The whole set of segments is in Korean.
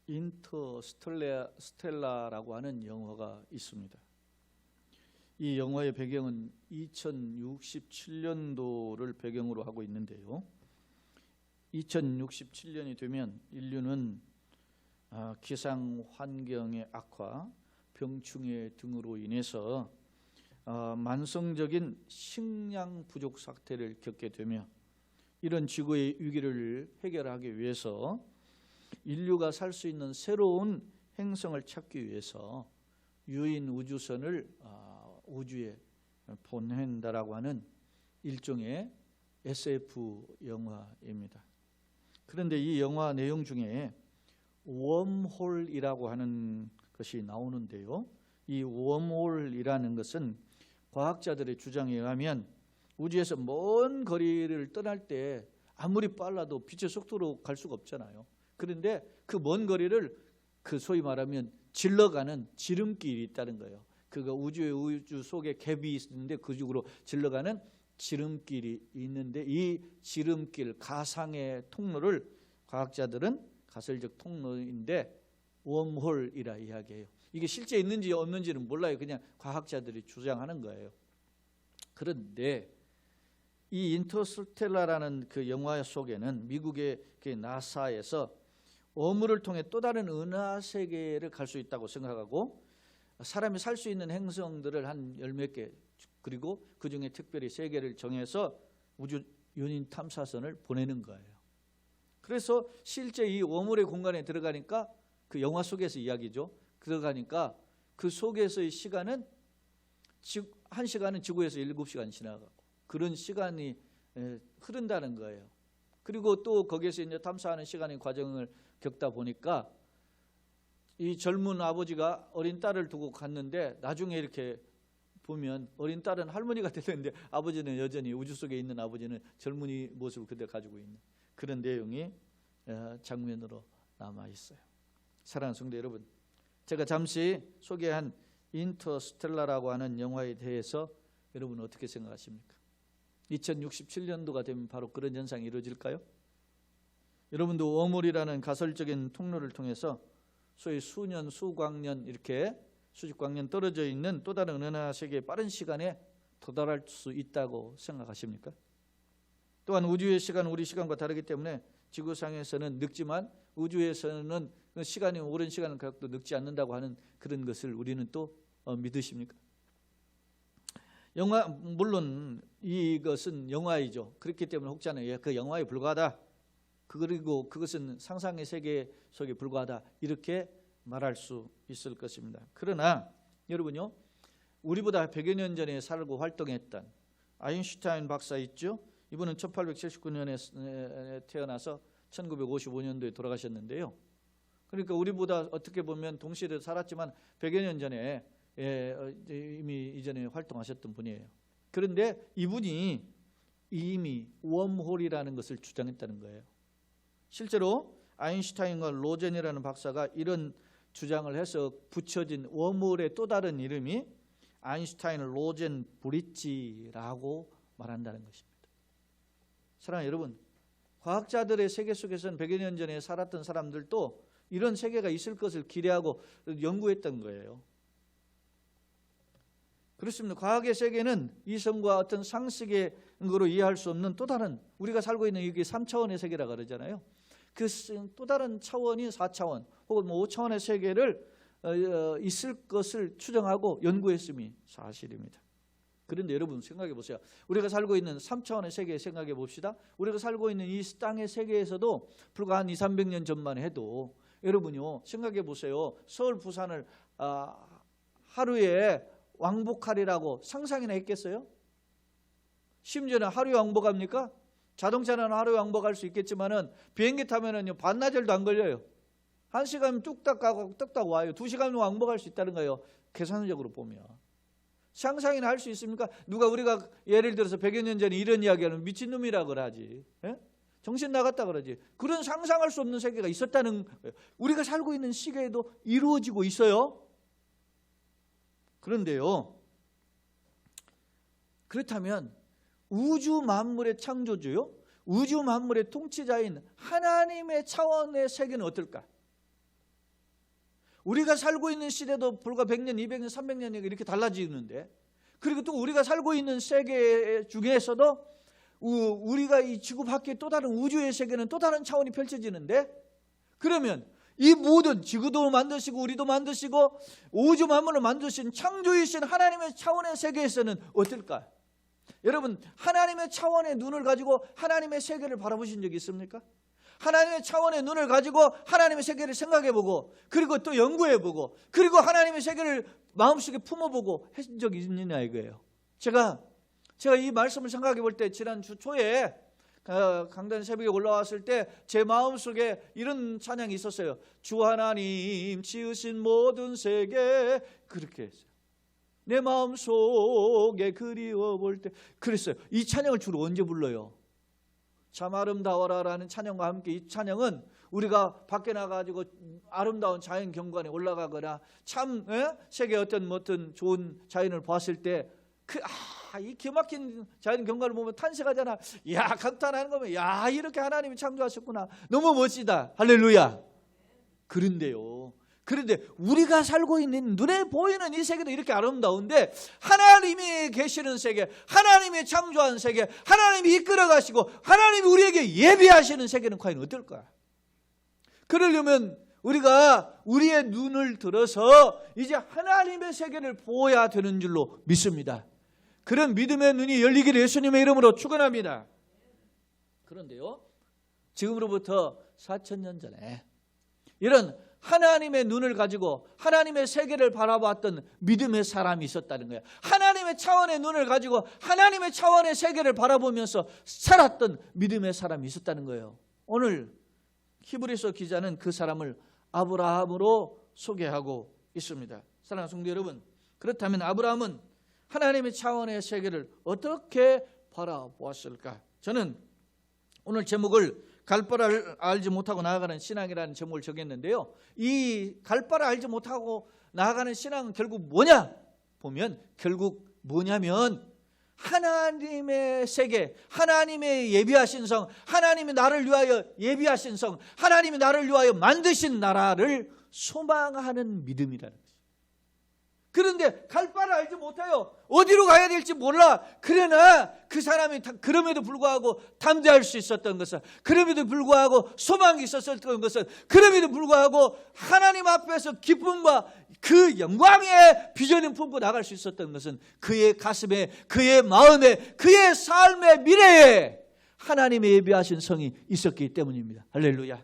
인터스텔라라고 하는 영화가 있습니다. 이 영화의 배경은 2067년도를 배경으로 하고 있는데요. 2067년이 되면 인류는 기상 환경의 악화, 병충해 등으로 인해서 만성적인 식량 부족 사태를 겪게 되며, 이런 지구의 위기를 해결하기 위해서 인류가 살 수 있는 새로운 행성을 찾기 위해서 유인 우주선을 우주에 보낸다라고 하는 일종의 SF 영화입니다. 그런데 이 영화 내용 중에 웜홀이라고 하는 것이 나오는데요. 이 웜홀이라는 것은 과학자들의 주장에 의하면 우주에서 먼 거리를 떠날 때 아무리 빨라도 빛의 속도로 갈 수가 없잖아요. 그런데 그 먼 거리를 소위 말하면 질러가는 지름길이 있다는 거예요. 그거 우주 속에 갭이 있는데 그 쪽으로 질러가는 지름길이 있는데, 이 지름길, 가상의 통로를 과학자들은 가설적 통로인데 웜홀이라 이야기해요. 이게 실제 있는지 없는지는 몰라요. 그냥 과학자들이 주장하는 거예요. 그런데 이 인터스텔라라는 그 영화 속에는 미국의 그 나사에서 웜홀을 통해 또 다른 은하 세계를 갈 수 있다고 생각하고, 사람이 살 수 있는 행성들을 한 10몇 개, 그리고 그중에 특별히 3개를 정해서 우주 유인 탐사선을 보내는 거예요. 그래서 실제 이 웜홀의 공간에 들어가니까, 그 영화 속에서 이야기죠. 들어가니까 그 속에서의 시간은 1시간은 지구에서 7시간 지나가고 그런 시간이 흐른다는 거예요. 그리고 또 거기에서 이제 탐사하는 시간의 과정을 겪다 보니까 이 젊은 아버지가 어린 딸을 두고 갔는데, 나중에 이렇게 보면 어린 딸은 할머니가 됐는데 아버지는 여전히, 우주 속에 있는 아버지는 젊은이 모습을 그대로 가지고 있는 그런 내용이 장면으로 남아 있어요. 사랑하는 성도 여러분, 제가 잠시 소개한 인터스텔라라고 하는 영화에 대해서 여러분은 어떻게 생각하십니까? 2067년도가 되면 바로 그런 현상이 이루어질까요? 여러분도 웜홀이라는 가설적인 통로를 통해서 소위 수년, 수광년, 이렇게 수십 광년 떨어져 있는 또 다른 은하 세계의 빠른 시간에 도달할 수 있다고 생각하십니까? 또한 우주의 시간은 우리 시간과 다르기 때문에 지구상에서는 늙지만 우주에서는 시간이 오랜 시간을 갖고도 늙지 않는다고 하는 그런 것을 우리는 또 믿으십니까? 영화, 물론 이것은 영화이죠. 그렇기 때문에 혹자는 그 영화에 불과하다, 그리고 그것은 상상의 세계 속에 불과하다, 이렇게 말할 수 있을 것입니다. 그러나 여러분요, 우리보다 100여 년 전에 살고 활동했던 아인슈타인 박사 있죠. 이분은 1879년에 태어나서 1955년도에 돌아가셨는데요. 그러니까 우리보다 어떻게 보면 동시대에 살았지만 100여 년 전에 이미 이전에 활동하셨던 분이에요. 그런데 이분이 이미 웜홀이라는 것을 주장했다는 거예요. 실제로 아인슈타인과 로젠이라는 박사가 이런 주장을 해서 붙여진 웜홀의 또 다른 이름이 아인슈타인 로젠 브릿지라고 말한다는 것입니다. 사랑하는 여러분, 과학자들의 세계 속에서는 100여 년 전에 살았던 사람들도 이런 세계가 있을 것을 기대하고 연구했던 거예요. 그렇습니다. 과학의 세계는 이성과 어떤 상식으로 이해할 수 없는 또 다른, 우리가 살고 있는 이게 3차원의 세계라고 그러잖아요. 그 또 다른 차원인 4차원 혹은 5차원의 세계를 있을 것을 추정하고 연구했음이 사실입니다. 그런데 여러분 생각해 보세요. 우리가 살고 있는 3차원의 세계 생각해 봅시다. 우리가 살고 있는 이 땅의 세계에서도 불과 한 200~300년 전만 해도 여러분요, 생각해 보세요. 서울 부산을 하루에 왕복하리라고 상상이나 했겠어요? 심지어는 하루에 왕복합니까? 자동차는 하루에 왕복할 수 있겠지만은 비행기 타면은요, 반나절도 안 걸려요. 1시간 뚝딱 가고 뚝딱 와요. 2시간은 왕복할 수 있다는 거예요. 계산적으로 보면. 상상이나 할 수 있습니까? 우리가 예를 들어서 100여 년 전에 이런 이야기하면 미친놈이라 그러지. 예? 정신 나갔다 그러지. 그런 상상할 수 없는 세계가 있었다는 거예요. 우리가 살고 있는 시계에도 이루어지고 있어요. 그런데요, 그렇다면 우주 만물의 창조주요, 우주 만물의 통치자인 하나님의 차원의 세계는 어떨까? 우리가 살고 있는 시대도 불과 100년, 200년, 300년이 이렇게 달라지는데, 그리고 또 우리가 살고 있는 세계 중에서도 우리가 이 지구 밖에 또 다른 우주의 세계는 또 다른 차원이 펼쳐지는데, 그러면 이 모든 지구도 만드시고 우리도 만드시고 우주 만물을 만드신 창조이신 하나님의 차원의 세계에서는 어떨까? 여러분, 하나님의 차원의 눈을 가지고 하나님의 세계를 바라보신 적이 있습니까? 하나님의 차원의 눈을 가지고 하나님의 세계를 생각해보고, 그리고 또 연구해보고, 그리고 하나님의 세계를 마음속에 품어보고 한 적이 있느냐 이거예요. 제가 이 말씀을 생각해 볼 때 지난 주 초에 강단 새벽에 올라왔을 때 제 마음속에 이런 찬양이 있었어요. 주 하나님 지으신 모든 세계, 그렇게 했어요. 내 마음속에 그리워 볼 때 그랬어요. 이 찬양을 주로 언제 불러요? 참 아름다워라 라는 찬양과 함께 이 찬양은 우리가 밖에 나가지고 아름다운 자연 경관에 올라가거나 참 세계 어떤 좋은 자연을 봤을 때 이 기막힌 자연 경관을 보면 탄식하잖아. 야, 감탄하는 거면 야, 이렇게 하나님이 창조하셨구나. 너무 멋지다. 할렐루야. 그런데 우리가 살고 있는 눈에 보이는 이 세계도 이렇게 아름다운데, 하나님이 계시는 세계, 하나님이 창조한 세계, 하나님이 이끌어 가시고 하나님이 우리에게 예비하시는 세계는 과연 어떨까? 그러려면 우리가 우리의 눈을 들어서 이제 하나님의 세계를 보아야 되는 줄로 믿습니다. 그런 믿음의 눈이 열리기를 예수님의 이름으로 축원합니다. 그런데요, 지금으로부터 4,000년 전에 이런 하나님의 눈을 가지고 하나님의 세계를 바라봤던 믿음의 사람이 있었다는 거예요. 하나님의 차원의 눈을 가지고 하나님의 차원의 세계를 바라보면서 살았던 믿음의 사람이 있었다는 거예요. 오늘 히브리서 기자는 그 사람을 아브라함으로 소개하고 있습니다. 사랑하는 성도 여러분, 그렇다면 아브라함은 하나님의 차원의 세계를 어떻게 바라보았을까? 저는 오늘 제목을 갈 바를 알지 못하고 나아가는 신앙이라는 제목을 정했는데요, 이 갈 바를 알지 못하고 나아가는 신앙은 결국 뭐냐? 보면 결국 뭐냐면 하나님의 세계, 하나님의 예비하신 성, 하나님이 나를 위하여 예비하신 성, 하나님이 나를 위하여 만드신 나라를 소망하는 믿음이라는 거죠. 그런데 갈 바를 알지 못해요. 어디로 가야 될지 몰라. 그러나 그 사람이 그럼에도 불구하고 담대할 수 있었던 것은, 그럼에도 불구하고 소망이 있었던 것은, 그럼에도 불구하고 하나님 앞에서 기쁨과 그 영광의 비전을 품고 나갈 수 있었던 것은 그의 가슴에, 그의 마음에, 그의 삶의 미래에 하나님의 예비하신 성이 있었기 때문입니다. 할렐루야.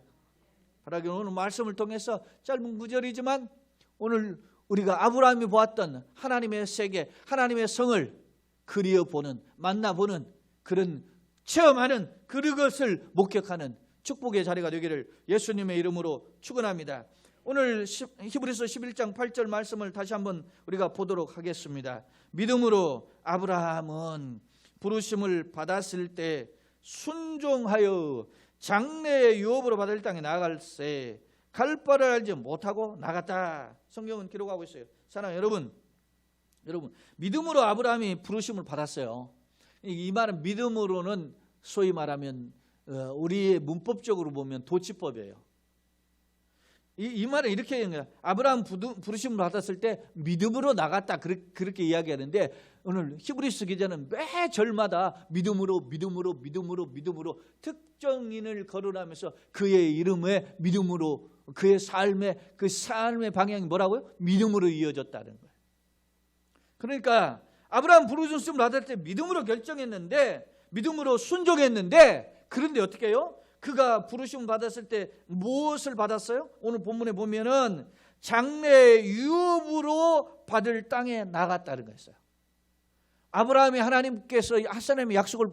하나님, 오늘 말씀을 통해서 짧은 구절이지만 오늘 우리가 아브라함이 보았던 하나님의 세계, 하나님의 성을 그리워보는, 만나보는, 그런 체험하는 그것을 목격하는 축복의 자리가 되기를 예수님의 이름으로 축원합니다. 오늘 히브리서 11장 8절 말씀을 다시 한번 우리가 보도록 하겠습니다. 믿음으로 아브라함은 부르심을 받았을 때 순종하여 장래의 유업으로 받을 땅에 나아갈새 갈 바를 알지 못하고 나갔다. 성경은 기록하고 있어요. 사랑하는 여러분, 믿음으로 아브라함이 부르심을 받았어요. 이 말은 믿음으로는 소위 말하면 우리의 문법적으로 보면 도치법이에요. 이 말은 이렇게 얘기해요. 아브라함 부르심을 받았을 때 믿음으로 나갔다, 그렇게 이야기하는데, 오늘 히브리서 기자는 매 절마다 믿음으로 특정인을 거론하면서 그의 이름에 믿음으로, 그의 삶의 방향이 뭐라고요? 믿음으로 이어졌다는 거예요. 그러니까 아브라함 부르심을 받을 때 믿음으로 결정했는데, 믿음으로 순종했는데, 그런데 어떻게 해요? 그가 부르심을 받았을 때 무엇을 받았어요? 오늘 본문에 보면은 장래의 유업으로 받을 땅에 나갔다는 거였어요. 아브라함이 하나님께서 하나님의 약속을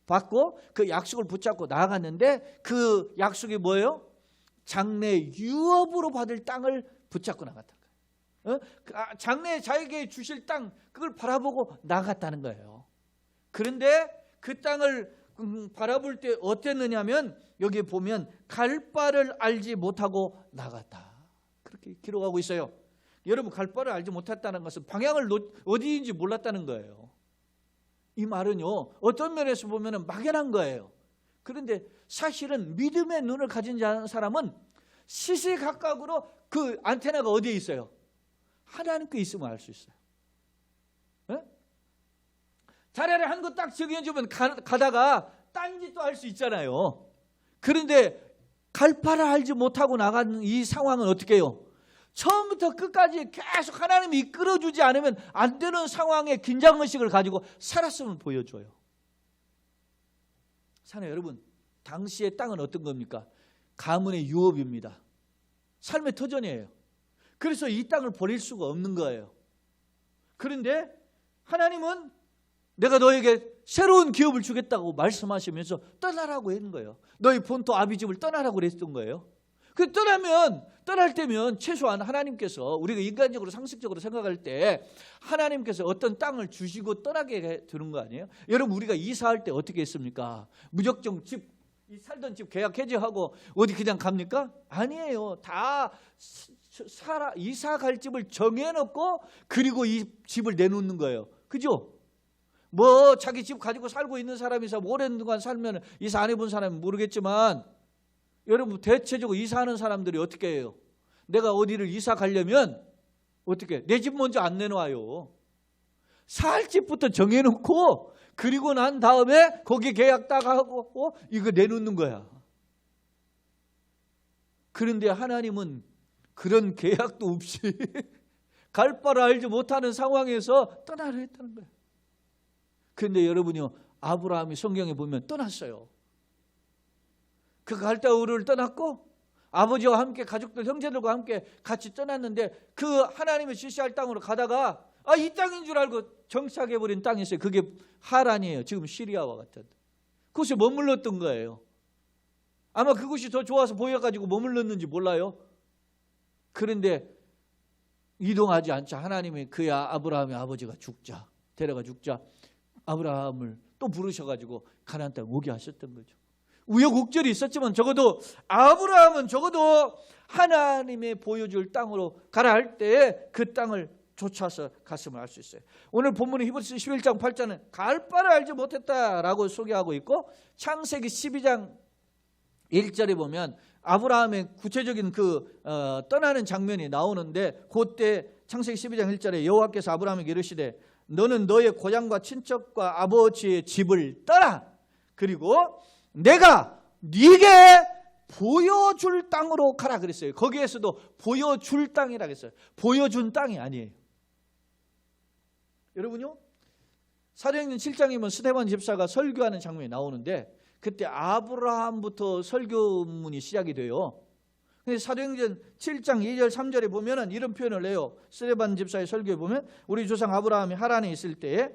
받고 그 약속을 붙잡고 나아갔는데, 그 약속이 뭐예요? 장래 유업으로 받을 땅을 붙잡고 나갔다는 거예요. 장래에 자기에게 주실 땅, 그걸 바라보고 나갔다는 거예요. 그런데 그 땅을 바라볼 때 어땠느냐면, 여기 보면 갈 바를 알지 못하고 나갔다, 그렇게 기록하고 있어요. 여러분, 갈 바를 알지 못했다는 것은 방향을 어디인지 몰랐다는 거예요. 이 말은요, 어떤 면에서 보면 막연한 거예요. 그런데 사실은 믿음의 눈을 가진 사람은 시시각각으로 그 안테나가 어디에 있어요? 하나님께 있으면 알 수 있어요. 네? 자리를 한 거 딱 정해주면 가다가 딴짓도 할 수 있잖아요. 그런데 갈 바를 알지 못하고 나가는 이 상황은 어떻게 해요? 처음부터 끝까지 계속 하나님이 이끌어주지 않으면 안 되는 상황에 긴장의식을 가지고 살았으면 보여줘요. 사랑하는 여러분, 당시의 땅은 어떤 겁니까? 가문의 유업입니다. 삶의 터전이에요. 그래서 이 땅을 버릴 수가 없는 거예요. 그런데 하나님은 내가 너에게 새로운 기업을 주겠다고 말씀하시면서 떠나라고 했는 거예요. 너희 본토 아비집을 떠나라고 그랬던 거예요. 그 떠날 때면 최소한 하나님께서, 우리가 인간적으로 상식적으로 생각할 때 하나님께서 어떤 땅을 주시고 떠나게 되는 거 아니에요? 여러분, 우리가 이사할 때 어떻게 했습니까? 무작정 살던 집 계약 해지하고 어디 그냥 갑니까? 아니에요. 다 이사 갈 집을 정해놓고 그리고 이 집을 내놓는 거예요. 그죠? 뭐 자기 집 가지고 살고 있는 사람이서 오랜 동안 살면 이사 안 해본 사람은 모르겠지만, 여러분 대체적으로 이사하는 사람들이 어떻게 해요? 내가 어디를 이사 가려면 어떻게 내 집 먼저 안 내놔요. 살 집부터 정해놓고 그리고 난 다음에 거기 계약 딱 하고 이거 내놓는 거야. 그런데 하나님은 그런 계약도 없이 갈 바를 알지 못하는 상황에서 떠나려 했다는 거예요. 그런데 여러분요, 아브라함이 성경에 보면 떠났어요. 그 갈대아 우르를 떠났고 아버지와 함께 가족들 형제들과 함께 같이 떠났는데 그 하나님의 지시할 땅으로 가다가 이 땅인 줄 알고 정착해버린 땅이 있어요. 그게 하란이에요. 지금 시리아와 같은 그곳에 머물렀던 거예요. 아마 그곳이 더 좋아서 보여가지고 머물렀는지 몰라요. 그런데 이동하지 않자 하나님이 그야 아브라함의 아버지가 데려가 죽자 아브라함을 또 부르셔가지고 가나안 땅 오게 하셨던 거죠. 우여곡절이 있었지만 적어도 아브라함은 적어도 하나님의 보여줄 땅으로 가라 할 때에 그 땅을 쫓아서 갔음을 알 수 있어요. 오늘 본문의 히브리서 11장 8절은 갈 바를 알지 못했다라고 소개하고 있고, 창세기 12장 1절에 보면 아브라함의 구체적인 떠나는 장면이 나오는데, 그때 창세기 12장 1절에 여호와께서 아브라함에게 이르시되 너는 너의 고향과 친척과 아버지의 집을 떠나 그리고 내가 네게 보여줄 땅으로 가라 그랬어요. 거기에서도 보여줄 땅이라 그랬어요. 보여준 땅이 아니에요. 여러분요, 사도행전 7장이면 스데반 집사가 설교하는 장면이 나오는데 그때 아브라함부터 설교문이 시작이 돼요. 근데 사도행전 7장 2절 3절에 보면은 이런 표현을 해요. 스데반 집사의 설교에 보면 우리 조상 아브라함이 하란에 있을 때에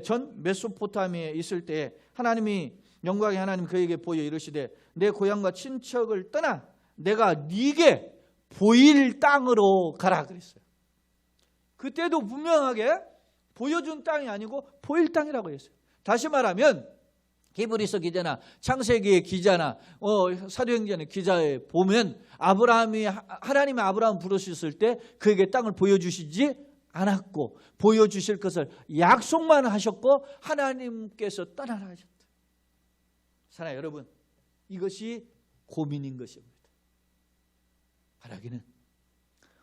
전 메소포타미아에 있을 때에 하나님이 영광의 하나님 그에게 보여 이르시되 내 고향과 친척을 떠나 내가 네게 보일 땅으로 가라 그랬어요. 그때도 분명하게 보여준 땅이 아니고 보일 땅이라고 했어요. 다시 말하면 히브리서 기자나 창세기의 기자나 사도행전의 기자에 보면 하나님이 아브라함 부르셨을 때 그에게 땅을 보여주시지 않았고 보여주실 것을 약속만 하셨고 하나님께서 떠나라 하셨다. 사랑하는 여러분, 이것이 고민인 것입니다. 바라기는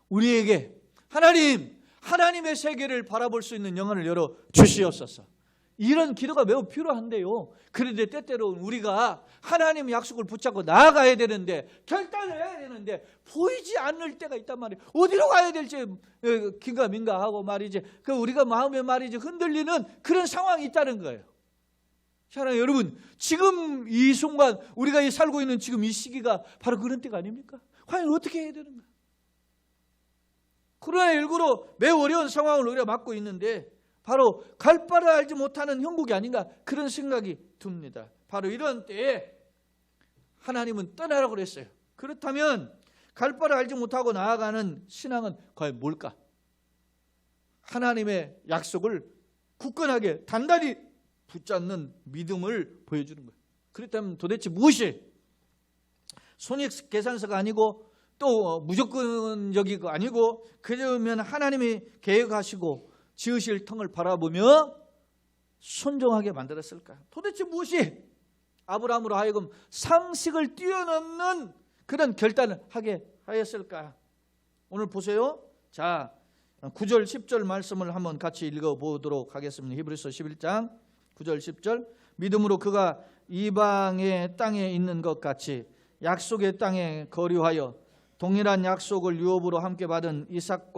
우리에게 하나님의 세계를 바라볼 수 있는 영혼을 열어 주시옵소서. 이런 기도가 매우 필요한데요. 그런데 때때로 우리가 하나님 약속을 붙잡고 나아가야 되는데 결단을 해야 되는데 보이지 않을 때가 있단 말이에요. 어디로 가야 될지 긴가민가하고 말이지 우리가 마음에 말이지 흔들리는 그런 상황이 있다는 거예요. 사랑하는 여러분, 지금 이 순간 우리가 살고 있는 지금 이 시기가 바로 그런 때가 아닙니까? 과연 어떻게 해야 되는가? 코로나19로 매우 어려운 상황을 우리가 맞고 있는데 바로 갈 바를 알지 못하는 형국이 아닌가 그런 생각이 듭니다. 바로 이런 때에 하나님은 떠나라고 그랬어요. 그렇다면 갈 바를 알지 못하고 나아가는 신앙은 과연 뭘까? 하나님의 약속을 굳건하게 단단히 붙잡는 믿음을 보여주는 거예요. 그렇다면 도대체 무엇이 손익계산서가 아니고 또 무조건적이고 아니고 그러면 하나님이 계획하시고 지으실 텅을 바라보며 순종하게 만들었을까? 도대체 무엇이 아브라함으로 하여금 상식을 뛰어넘는 그런 결단을 하게 하였을까? 오늘 보세요. 자, 9절 10절 말씀을 한번 같이 읽어보도록 하겠습니다. 히브리서 11장 9절 10절. 믿음으로 그가 이방의 땅에 있는 것 같이 약속의 땅에 거류하여 동일한 약속을 유업으로 함께 받은 이삭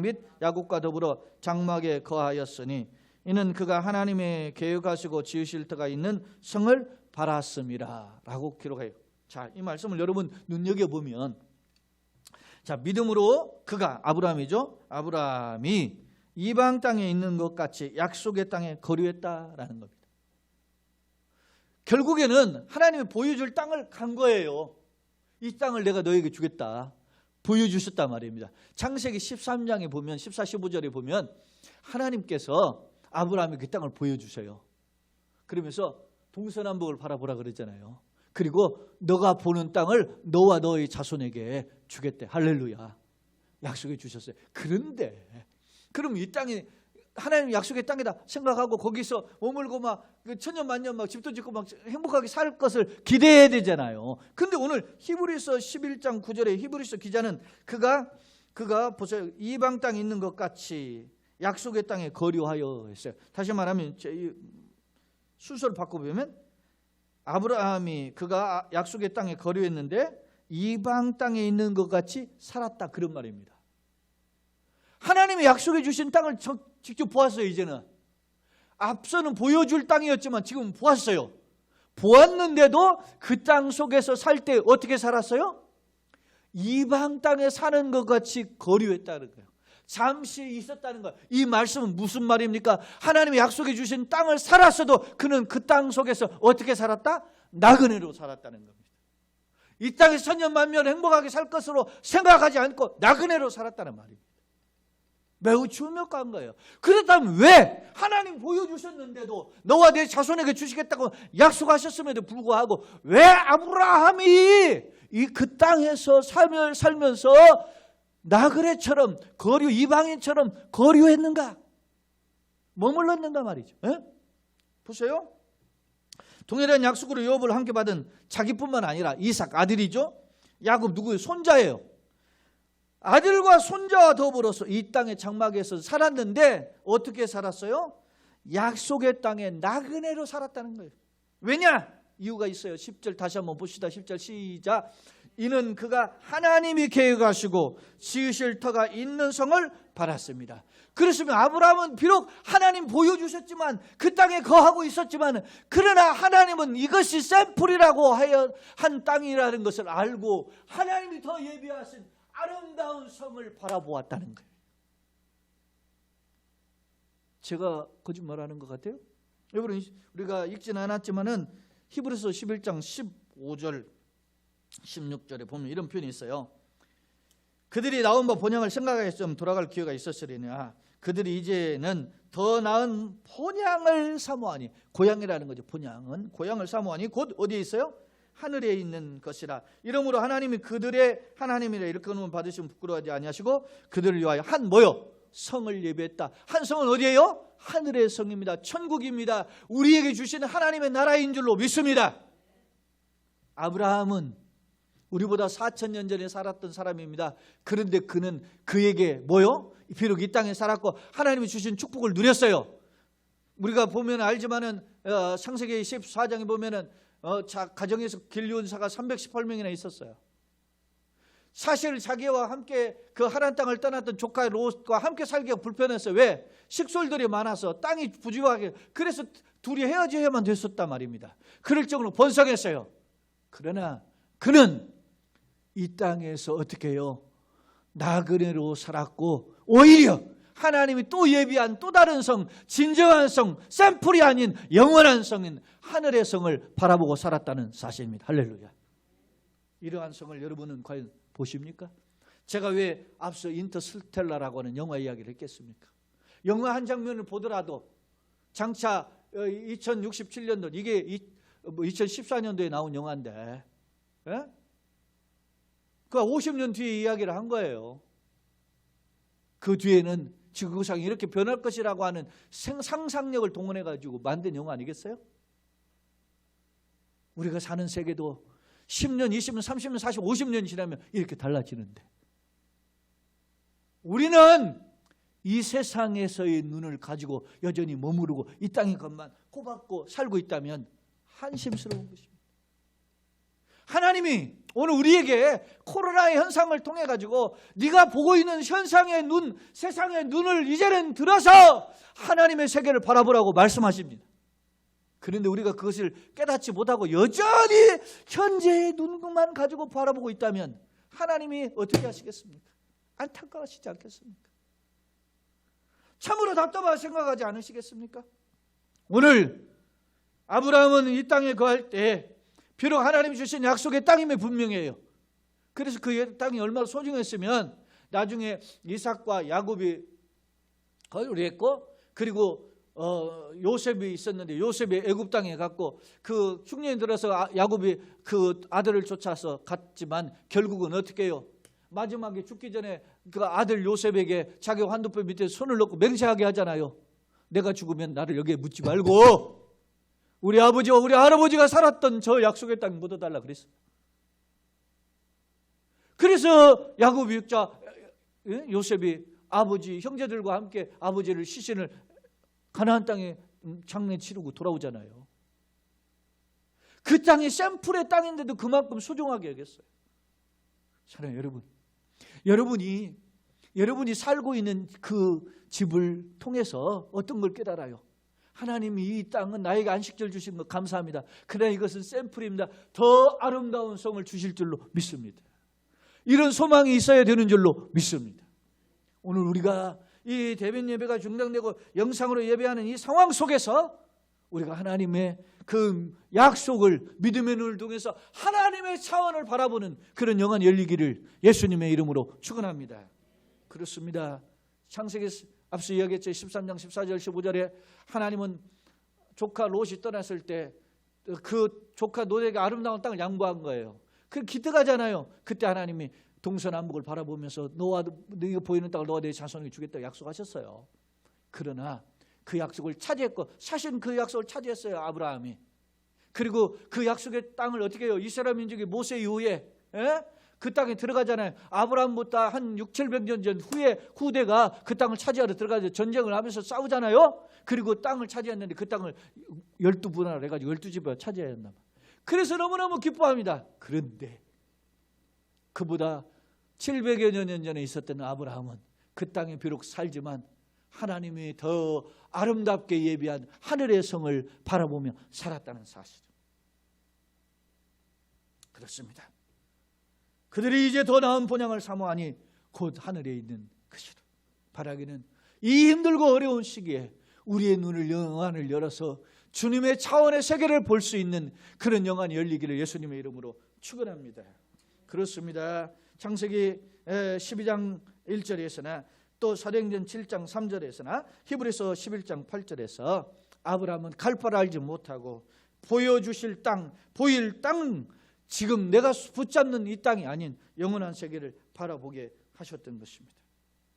및 야곱과 더불어 장막에 거하였으니 이는 그가 하나님의 계획하시고 지으실 터가 있는 성을 바랐음이라 라고 기록해요. 자, 이 말씀을 여러분 눈여겨보면, 자, 믿음으로 그가, 아브라함이죠. 아브라함이 이방 땅에 있는 것 같이 약속의 땅에 거류했다라는 겁니다. 결국에는 하나님이 보여줄 땅을 간 거예요. 이 땅을 내가 너에게 주겠다 보여주셨단 말입니다. 창세기 13장에 보면 14, 15절에 보면 하나님께서 아브라함이 그 땅을 보여주셔요. 그러면서 동서남북을 바라보라 그랬잖아요. 그리고 너가 보는 땅을 너와 너의 자손에게 주겠대. 할렐루야. 약속해 주셨어요. 그런데 그럼 이 땅이 하나님 약속의 땅이다 생각하고 거기서 머물고 막 천년만년 막 집도 짓고 막 행복하게 살 것을 기대해야 되잖아요. 근데 오늘 히브리서 11장 9절에 히브리서 기자는 그가 보세요. 이방 땅에 있는 것 같이 약속의 땅에 거류하여 했어요. 다시 말하면 순서를 바꿔보면 아브라함이 그가 약속의 땅에 거류했는데 이방 땅에 있는 것 같이 살았다 그런 말입니다. 하나님이 약속해 주신 땅을 직접 보았어요. 이제는 앞서는 보여줄 땅이었지만 지금 보았어요. 보았는데도 그 땅 속에서 살 때 어떻게 살았어요? 이방 땅에 사는 것 같이 거류했다는 거예요. 잠시 있었다는 거예요. 이 말씀은 무슨 말입니까? 하나님이 약속해 주신 땅을 살았어도 그는 그 땅 속에서 어떻게 살았다? 나그네로 살았다는 겁니다. 이 땅에서 천년만년 행복하게 살 것으로 생각하지 않고 나그네로 살았다는 말입니다. 매우 중요한 거예요. 그렇다면 왜 하나님 보여주셨는데도 너와 내 자손에게 주시겠다고 약속하셨음에도 불구하고 왜 아브라함이 이 그 땅에서 살면서 나그네처럼 이방인처럼 거류했는가? 머물렀는가 말이죠. 에? 보세요. 동일한 약속으로 유업을 함께 받은 자기뿐만 아니라 이삭 아들이죠. 야곱 누구예요? 손자예요. 아들과 손자와 더불어서 이 땅의 장막에서 살았는데 어떻게 살았어요? 약속의 땅에 나그네로 살았다는 거예요. 왜냐? 이유가 있어요. 10절 다시 한번 봅시다. 10절 시작. 이는 그가 하나님이 계획하시고 지으실 터가 있는 성을 바랐습니다. 그렇으면 아브라함은 비록 하나님 보여주셨지만 그 땅에 거하고 있었지만 그러나 하나님은 이것이 샘플이라고 한 땅이라는 것을 알고 하나님이 더 예비하신 아름다운 성을 바라보았다는 거예요. 제가 거짓말하는 것 같아요? 여러분, 우리가 읽지는 않았지만은 히브리서 11장 15절 16절에 보면 이런 표현이 있어요. 그들이 나온 바 본향을 생각하여 좀 돌아갈 기회가 있었으리냐. 그들이 이제는 더 나은 본향을 사모하니, 고향이라는 거죠. 본향은 고향을 사모하니 곧 어디에 있어요? 하늘에 있는 것이라. 이러므로 하나님이 그들의 하나님이라 이렇게 하면 받으시면 부끄러워하지 아니하시고 그들을 위하여 한 뭐요? 성을 예비했다. 한 성은 어디예요? 하늘의 성입니다. 천국입니다. 우리에게 주시는 하나님의 나라인 줄로 믿습니다. 아브라함은 우리보다 4,000년 전에 살았던 사람입니다. 그런데 그는 그에게 뭐요? 비록 이 땅에 살았고 하나님이 주신 축복을 누렸어요. 우리가 보면 알지만은 창세기 14장에 보면은 가정에서 길리온사가 318명이나 있었어요. 사실 자기와 함께 그 하란 땅을 떠났던 조카 롯과 함께 살기가 불편했어요. 왜? 식솔들이 많아서 땅이 부지하게, 그래서 둘이 헤어져야만 됐었단 말입니다. 그럴 정도로 번성했어요. 그러나 그는 이 땅에서 어떻게 해요? 나그네로 살았고 오히려 하나님이 또 예비한 또 다른 성, 진정한 성, 샘플이 아닌 영원한 성인 하늘의 성을 바라보고 살았다는 사실입니다. 할렐루야. 이러한 성을 여러분은 과연 보십니까? 제가 왜 앞서 인터스텔라라고 하는 영화 이야기를 했겠습니까? 영화 한 장면을 보더라도 장차 2067년도 이게 2014년도에 나온 영화인데 그 50년 뒤에 이야기를 한 거예요. 그 뒤에는 지구상이 이렇게 변할 것이라고 하는 상상력을 동원해 가지고 만든 영화 아니겠어요? 우리가 사는 세계도 10년, 20년, 30년, 40년, 50년 지나면 이렇게 달라지는데, 우리는 이 세상에서의 눈을 가지고 여전히 머무르고 이 땅의 것만 꼬박고 살고 있다면 한심스러운 것입니다. 하나님이 오늘 우리에게 코로나의 현상을 통해 가지고 네가 보고 있는 현상의 눈, 세상의 눈을 이제는 들어서 하나님의 세계를 바라보라고 말씀하십니다. 그런데 우리가 그것을 깨닫지 못하고 여전히 현재의 눈만 가지고 바라보고 있다면 하나님이 어떻게 하시겠습니까? 안타까워하시지 않겠습니까? 참으로 답답하게 생각하지 않으시겠습니까? 오늘 아브라함은 이 땅에 거할 때 비록 하나님이 주신 약속의 땅임에 분명해요. 그래서 그 땅이 얼마나 소중했으면 나중에 이삭과 야곱이 거를 했고, 그리고 요셉이 있었는데 요셉이 애굽 땅에 갔고, 그 흉년이 들어서 야곱이 그 아들을 쫓아서 갔지만 결국은 어떻게 해요? 마지막에 죽기 전에 그 아들 요셉에게 자기 환도뼈 밑에 손을 넣고 맹세하게 하잖아요. 내가 죽으면 나를 여기에 묻지 말고 우리 아버지와 우리 할아버지가 살았던 저 약속의 땅에 묻어달라 그랬어요. 그래서 야곱 육자 요셉이 아버지 형제들과 함께 아버지를 시신을 가나안 땅에 장례 치르고 돌아오잖아요. 그 땅이 샘플의 땅인데도 그만큼 소중하게 여겼어요. 사랑해요 여러분, 여러분이 살고 있는 그 집을 통해서 어떤 걸 깨달아요? 하나님이 이 땅은 나에게 안식절 주신 거 감사합니다. 그러나 이것은 샘플입니다. 더 아름다운 성을 주실 줄로 믿습니다. 이런 소망이 있어야 되는 줄로 믿습니다. 오늘 우리가 이 대면 예배가 중단되고 영상으로 예배하는 이 상황 속에서 우리가 하나님의 그 약속을 믿음의 눈을 통해서 하나님의 차원을 바라보는 그런 영안이 열리기를 예수님의 이름으로 축원합니다. 그렇습니다. 창세기 앞서 이야기했죠. 13장 14절 15절에 하나님은 조카 롯이 떠났을 때 그 조카 롯에게 아름다운 땅을 양보한 거예요. 그 기특하잖아요. 그때 하나님이 동서남북을 바라보면서 너가 보이는 땅을 너와 내 자손에게 주겠다고 약속하셨어요. 그러나 그 약속을 차지했고, 사실은 그 약속을 차지했어요 아브라함이. 그리고 그 약속의 땅을 어떻게 해요? 이스라엘 민족이 모세 이후에 그 땅에 들어가잖아요. 아브라함보다 한 600~700년 전 후대가 그 땅을 차지하러 들어가서 전쟁을 하면서 싸우잖아요. 그리고 땅을 차지했는데 그 땅을 12분할을 해가지고 12집을 차지해야 한다. 그래서 너무너무 기뻐합니다. 그런데 그보다 700여 년 전에 있었던 아브라함은 그 땅에 비록 살지만 하나님이 더 아름답게 예비한 하늘의 성을 바라보며 살았다는 사실. 그렇습니다. 그들이 이제 더 나은 본향을 사모하니 곧 하늘에 있는 것이라. 바라기는 이 힘들고 어려운 시기에 우리의 눈을 영안을 열어서 주님의 차원의 세계를 볼 수 있는 그런 영안이 열리기를 예수님의 이름으로 축원합니다. 그렇습니다. 창세기 12장 1절에서나 또 사도행전 7장 3절에서나 히브리서 11장 8절에서 아브라함은 갈 바를 알지 못하고 보여주실 땅, 보일 땅, 지금 내가 붙잡는 이 땅이 아닌 영원한 세계를 바라보게 하셨던 것입니다.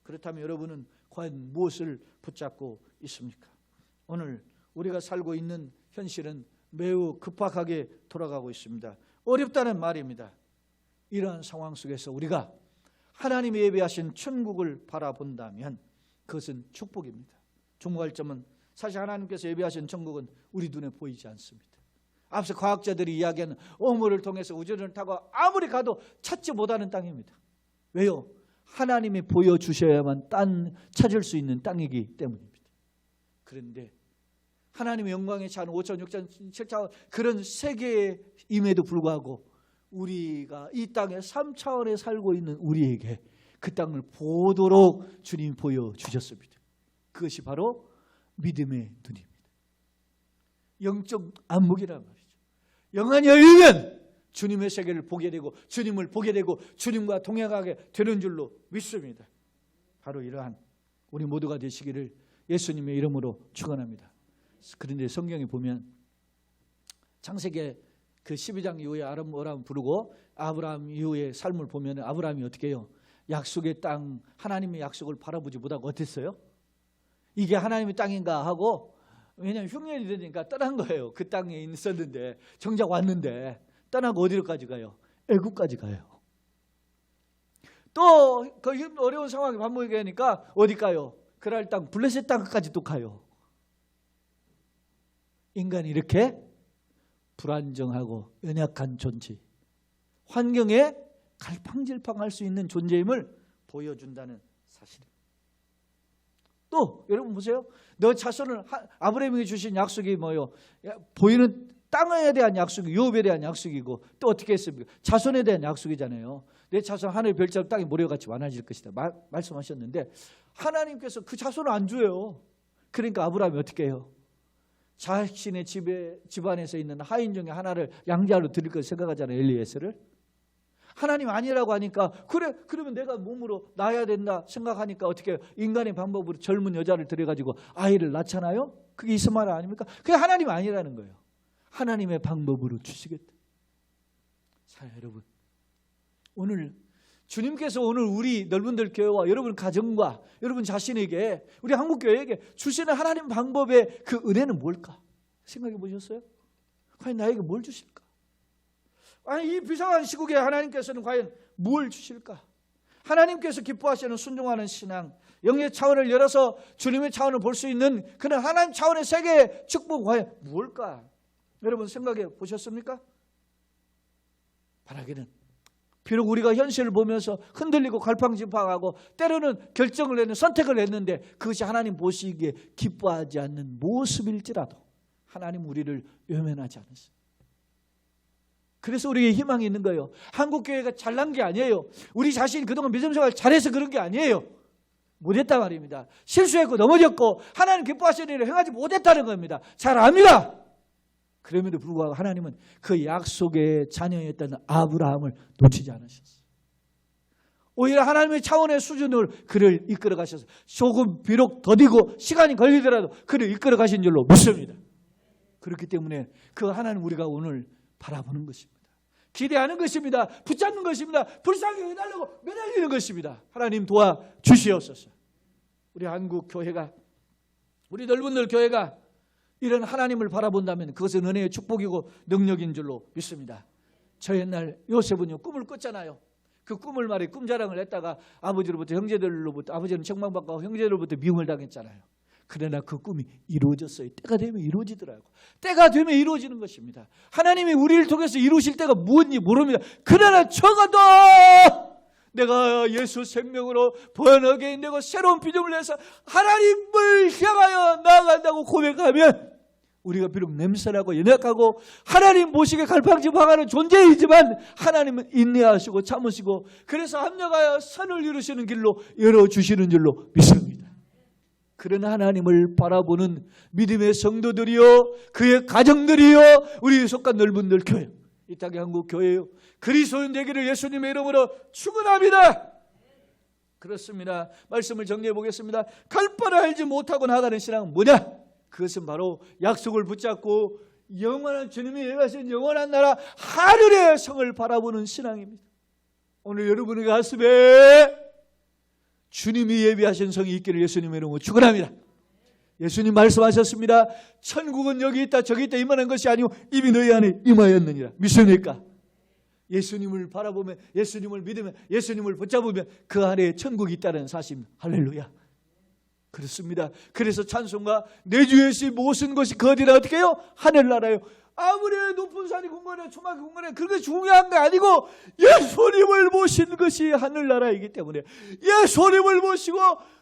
그렇다면 여러분은 과연 무엇을 붙잡고 있습니까? 오늘 우리가 살고 있는 현실은 매우 급박하게 돌아가고 있습니다. 어렵다는 말입니다. 이러한 상황 속에서 우리가 하나님이 예비하신 천국을 바라본다면 그것은 축복입니다. 중요할 점은 사실 하나님께서 예비하신 천국은 우리 눈에 보이지 않습니다. 앞서 과학자들이 이야기하는 오물을 통해서 우주를 타고 아무리 가도 찾지 못하는 땅입니다. 왜요? 하나님이 보여주셔야만 찾을 수 있는 땅이기 때문입니다. 그런데 하나님의 영광에 차는 5천, 6천, 7천 그런 세계임에도 불구하고 우리가 이 땅에 3차원에 살고 있는 우리에게 그 땅을 보도록 주님이 보여주셨습니다. 그것이 바로 믿음의 눈입니다. 영적 안목이란 말이죠. 영안이 열리면 주님의 세계를 보게 되고 주님을 보게 되고 주님과 동행하게 되는 줄로 믿습니다. 바로 이러한 우리 모두가 되시기를 예수님의 이름으로 축원합니다. 그런데 성경에 보면 창세기 그 12장 이후에 아브라함 부르고 아브라함 이후의 삶을 보면 아브라함이 어떻게 해요? 약속의 땅, 하나님의 약속을 바라보지 못하고 어땠어요? 이게 하나님의 땅인가 하고, 왜냐하면 흉년이 되니까 떠난 거예요. 그 땅에 있었는데 정작 왔는데 떠나고 어디로까지 가요? 애국까지 가요. 또 그 어려운 상황이 반복이 되니까 어디 가요? 그랄 땅, 블레셋 땅까지 또 가요. 인간이 이렇게 불안정하고 연약한 존재, 환경에 갈팡질팡할 수 있는 존재임을 보여준다는 사실입니다. 또 여러분 보세요. 너 자손을, 아브라함에게 주신 약속이 뭐예요? 보이는 땅에 대한 약속이, 유업에 대한 약속이고, 또 어떻게 했습니까? 자손에 대한 약속이잖아요. 내 자손 하늘의 별자국 땅에 모래같이 많아질 것이다 말씀하셨는데, 하나님께서 그 자손을 안 줘요. 그러니까 아브라함이 어떻게 해요? 자신의 집안에서 있는 하인 중에 하나를 양자로 드릴 걸 생각하잖아요. 엘리에셀을. 하나님 아니라고 하니까, 그래, 그러면 내가 몸으로 낳아야 된다 생각하니까 어떻게 해요? 인간의 방법으로 젊은 여자를 들여가지고 아이를 낳잖아요. 그게 이스마엘 아닙니까? 그게 하나님 아니라는 거예요. 하나님의 방법으로 주시겠다. 자, 여러분, 오늘 주님께서 오늘 우리 넓은들 교회와 여러분 가정과 여러분 자신에게, 우리 한국교회에게 주시는 하나님 방법의 그 은혜는 뭘까? 생각해 보셨어요? 과연 나에게 뭘 주실까? 아니, 이 비상한 시국에 하나님께서는 과연 뭘 주실까? 하나님께서 기뻐하시는 순종하는 신앙, 영의 차원을 열어서 주님의 차원을 볼 수 있는 그런 하나님 차원의 세계의 축복은 과연 뭘까? 여러분 생각해 보셨습니까? 바라기는 비록 우리가 현실을 보면서 흔들리고 갈팡질팡하고 때로는 결정을 했는 선택을 했는데 그것이 하나님 보시기에 기뻐하지 않는 모습일지라도 하나님 우리를 외면하지 않으십니다. 그래서 우리에게 희망이 있는 거예요. 한국교회가 잘난 게 아니에요. 우리 자신이 그동안 믿음 생활 잘해서 그런 게 아니에요. 못했단 말입니다. 실수했고 넘어졌고 하나님 기뻐하시는 일을 행하지 못했다는 겁니다. 잘 압니다. 그럼에도 불구하고 하나님은 그 약속의 자녀였던 아브라함을 놓치지 않으셨어요. 오히려 하나님의 차원의 수준을 그를 이끌어 가셔서 조금 비록 더디고 시간이 걸리더라도 그를 이끌어 가신 줄로 믿습니다. 그렇기 때문에 그 하나님 우리가 오늘 바라보는 것입니다. 기대하는 것입니다. 붙잡는 것입니다. 불쌍히 해달라고 매달리는 것입니다. 하나님 도와주시옵소서. 우리 한국 교회가, 우리 넓은들 교회가 이런 하나님을 바라본다면 그것은 은혜의 축복이고 능력인 줄로 믿습니다. 저 옛날 요셉은요 꿈을 꿨잖아요. 그 꿈을 말해 꿈자랑을 했다가 아버지로부터 형제들로부터, 아버지는 책망받고 형제들로부터 미움을 당했잖아요. 그러나 그 꿈이 이루어졌어요. 때가 되면 이루어지더라고요. 때가 되면 이루어지는 것입니다. 하나님이 우리를 통해서 이루실 때가 무엇인지 모릅니다. 그러나 적어도 내가 예수 생명으로 번역에 내고 새로운 믿음을 내서 하나님을 향하여 나아간다고 고백하면 우리가 비록 냄새나고 연약하고 하나님 보시기에 갈팡질팡하는 존재이지만 하나님은 인내하시고 참으시고 그래서 합력하여 선을 이루시는 길로 열어주시는 줄로 믿습니다. 그런 하나님을 바라보는 믿음의 성도들이요, 그의 가정들이요, 우리 속한 넓은들 교회, 이 땅의 한국 교회요, 그리스도인 되기를 예수님의 이름으로 축원합니다. 그렇습니다. 말씀을 정리해 보겠습니다. 갈 바를 알지 못하고 나가는 신앙은 뭐냐? 그것은 바로 약속을 붙잡고 영원한 주님이 예배하신 영원한 나라 하늘의 성을 바라보는 신앙입니다. 오늘 여러분의 가슴에 주님이 예비하신 성이 있기를 예수님의 이름으로 축원합니다. 예수님 말씀하셨습니다. 천국은 여기 있다 저기 있다 이만한 것이 아니고 이미 너희 안에 임하였느니라. 믿습니까? 예수님을 바라보면, 예수님을 믿으면, 예수님을 붙잡으면 그 안에 천국이 있다는 사실. 할렐루야. 그렇습니다. 그래서 찬송가 내 주 예수 모든 것이 거디라 어떻게 해요? 하늘나라요. 아무리 높은 산이 궁궐해 초막이 궁궐해 그게 중요한 게 아니고 예수님을 모신 것이 하늘나라이기 때문에 예수님을 모시고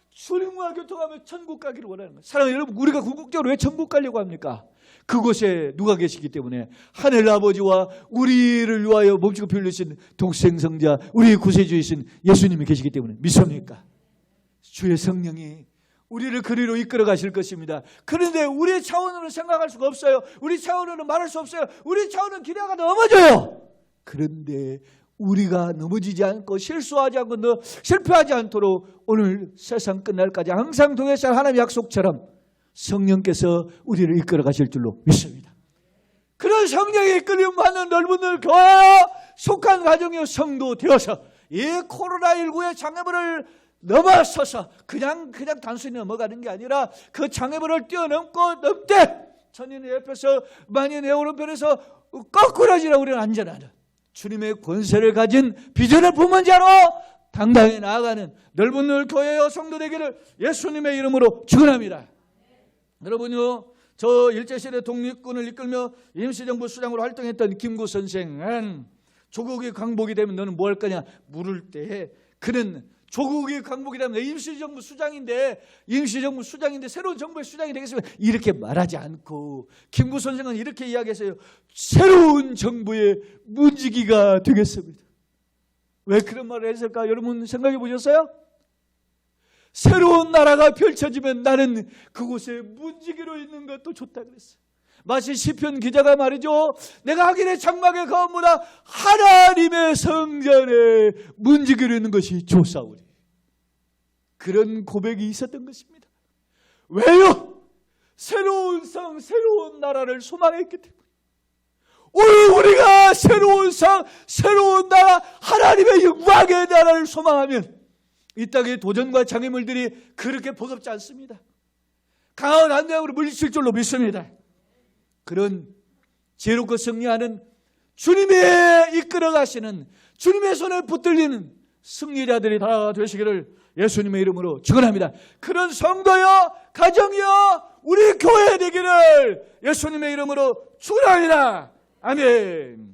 주님과 교통하며 천국 가기를 원하는 거예요. 사랑하는 여러분, 우리가 궁극적으로 왜 천국 가려고 합니까? 그곳에 누가 계시기 때문에 하늘 아버지와 우리를 위하여 몸지고 피 흘리신 독생성자 우리의 구세주이신 예수님이 계시기 때문에 믿습니까? 주의 성령이 우리를 그리로 이끌어 가실 것입니다. 그런데 우리 차원으로는 생각할 수가 없어요. 우리 차원으로는 말할 수 없어요. 우리 차원은 기대가 넘어져요. 그런데 우리가 넘어지지 않고 실수하지 않고 실패하지 않도록 오늘 세상 끝날까지 항상 동행하실 하나님의 약속처럼 성령께서 우리를 이끌어 가실 줄로 믿습니다. 그런 성령의 이끌림 받는 넓은 교회 속한 가정의 성도 되어서 이 코로나19의 장애물을 넘어서서 그냥 단순히 넘어가는 게 아니라 그 장애물을 뛰어넘고 넘되 천인의 옆에서 만인의 오른편에서 거꾸라지라 우리는 안전하는 주님의 권세를 가진 비전을 품은 자로 당당히 나아가는 넓은 교회여 성도 되기를 예수님의 이름으로 축원합니다. 여러분요, 저 일제시대 독립군을 이끌며 임시정부 수장으로 활동했던 김구 선생은 조국이 광복이 되면 너는 뭐 할 거냐 물을 때, 그는 조국이 광복이 되면 임시정부 수장인데 새로운 정부의 수장이 되겠습니다 이렇게 말하지 않고, 김구 선생은 이렇게 이야기했어요. 새로운 정부의 문지기가 되겠습니다. 왜 그런 말을 했을까? 여러분 생각해 보셨어요? 새로운 나라가 펼쳐지면 나는 그곳에 문지기로 있는 것도 좋다 그랬어요. 마치 시편 기자가 말이죠, 내가 하길의 장막의 가운보다 하나님의 성전에 문지기로 있는 것이 좋사오니, 그런 고백이 있었던 것입니다. 왜요? 새로운 성, 새로운 나라를 소망했기 때문에. 오늘 우리가 새로운 성, 새로운 나라, 하나님의 영광의 나라를 소망하면 이 땅의 도전과 장애물들이 그렇게 버겁지 않습니다. 강한 안대함으로 물리칠 줄로 믿습니다. 그런 지혜롭고 승리하는 주님의 이끌어 가시는, 주님의 손에 붙들리는 승리자들이 다 되시기를 예수님의 이름으로 축원합니다. 그런 성도여, 가정이여, 우리 교회 되기를 예수님의 이름으로 축원합니다. 아멘.